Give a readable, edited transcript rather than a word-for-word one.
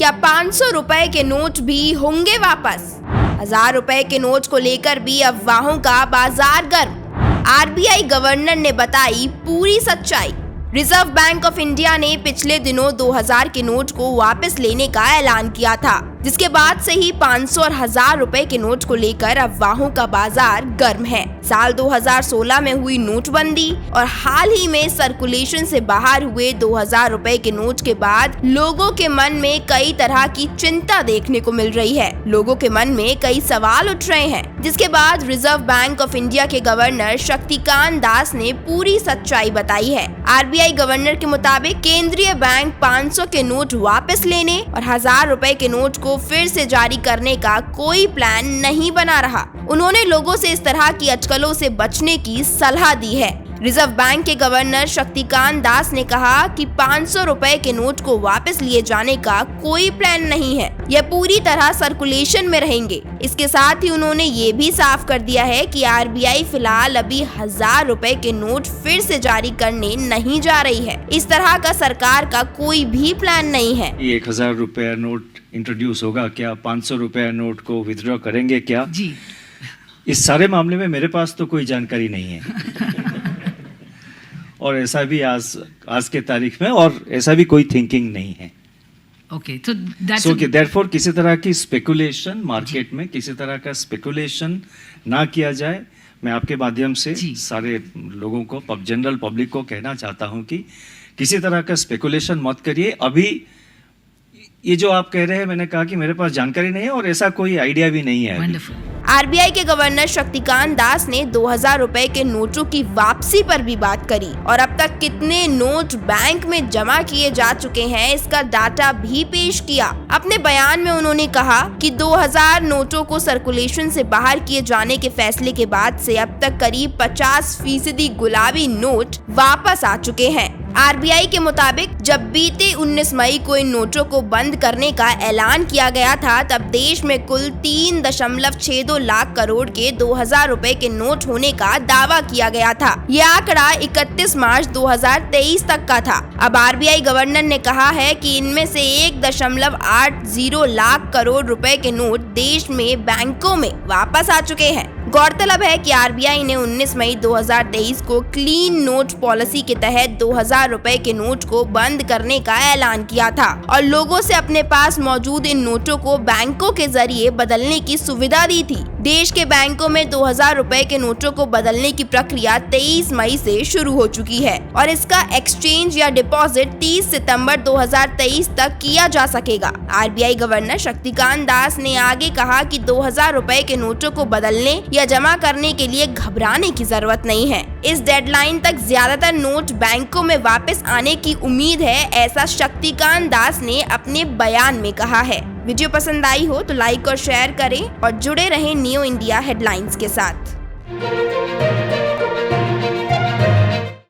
क्या 500 रुपए के नोट भी होंगे वापस? 1000 रुपए के नोट को लेकर भी अफवाहों का बाजार गर्म। आरबीआई गवर्नर ने बताई पूरी सच्चाई। रिजर्व बैंक ऑफ इंडिया ने पिछले दिनों 2000 के नोट को वापस लेने का ऐलान किया था, जिसके बाद से ही 500 और 1000 रुपए के नोट को लेकर अफवाहों का बाजार गर्म है। साल 2016 में हुई नोटबंदी और हाल ही में सर्कुलेशन से बाहर हुए 2000 रुपए के नोट के बाद लोगों के मन में कई तरह की चिंता देखने को मिल रही है। लोगों के मन में कई सवाल उठ रहे हैं, जिसके बाद रिजर्व बैंक ऑफ इंडिया के गवर्नर शक्तिकांत दास ने पूरी सच्चाई बताई है। आरबीआई गवर्नर के मुताबिक केंद्रीय बैंक 500 के नोट वापस लेने और 1000 रुपए के नोट को फिर से जारी करने का कोई प्लान नहीं बना रहा। उन्होंने लोगों से इस तरह की अटकलों से बचने की सलाह दी है। रिजर्व बैंक के गवर्नर शक्तिकांत दास ने कहा कि 500 रुपए के नोट को वापस लिए जाने का कोई प्लान नहीं है, यह पूरी तरह सर्कुलेशन में रहेंगे। इसके साथ ही उन्होंने ये भी साफ कर दिया है कि आरबीआई फिलहाल अभी 1000 रुपए के नोट फिर से जारी करने नहीं जा रही है। इस तरह का सरकार का कोई भी प्लान नहीं है। 1000 रुपया नोट इंट्रोड्यूस होगा क्या? 500 रुपया नोट को विथड्रॉ करेंगे क्या? जी, इस सारे मामले में मेरे पास तो कोई जानकारी नहीं है और ऐसा भी आज के तारीख में और ऐसा भी कोई थिंकिंग नहीं है। ओके, तो दैट्स सो देयरफॉर किसी तरह की स्पेकुलेशन मार्केट में किसी तरह का स्पेकुलेशन ना किया जाए। मैं आपके माध्यम से सारे लोगों को जनरल पब्लिक को कहना चाहता हूं कि किसी तरह का स्पेकुलेशन मत करिए। अभी ये जो आप कह रहे हैं, मैंने कहा कि मेरे पास जानकारी नहीं है और ऐसा कोई आइडिया भी नहीं है। वंडरफुल। आरबीआई के गवर्नर शक्तिकांत दास ने 2000 रुपए के नोटों की वापसी पर भी बात करी और अब तक कितने नोट बैंक में जमा किए जा चुके हैं इसका डाटा भी पेश किया। अपने बयान में उन्होंने कहा कि 2000 नोटों को सर्कुलेशन से बाहर किए जाने के फैसले के बाद से अब तक करीब 50% गुलाबी नोट वापस आ चुके हैं। आरबीआई के मुताबिक जब बीते 19 मई को इन नोटों को बंद करने का ऐलान किया गया था, तब देश में कुल 3.62 लाख करोड़ के 2000 रुपए के नोट होने का दावा किया गया था। यह आंकड़ा 31 मार्च 2023 तक का था। अब आरबीआई गवर्नर ने कहा है कि इनमें से 1.80 लाख करोड़ रुपए के नोट देश में बैंकों में वापस आ चुके हैं। गौरतलब है कि आरबीआई ने 19 मई 2023 को क्लीन नोट पॉलिसी के तहत 2000 रुपए के नोट को बंद करने का ऐलान किया था और लोगों से अपने पास मौजूद इन नोटों को बैंकों के जरिए बदलने की सुविधा दी थी। देश के बैंकों में 2000 रुपए के नोटों को बदलने की प्रक्रिया 23 मई से शुरू हो चुकी है और इसका एक्सचेंज या डिपॉजिट 30 सितंबर 2023 तक किया जा सकेगा। आरबीआई गवर्नर शक्तिकांत दास ने आगे कहा कि 2000 रुपए के नोटों को बदलने या जमा करने के लिए घबराने की जरूरत नहीं है। इस डेडलाइन तक ज्यादातर नोट बैंकों में वापस आने की उम्मीद है, ऐसा शक्तिकांत दास ने अपने बयान में कहा है। वीडियो पसंद आई हो तो लाइक और शेयर करें और जुड़े रहें न्यू इंडिया हेडलाइंस के साथ।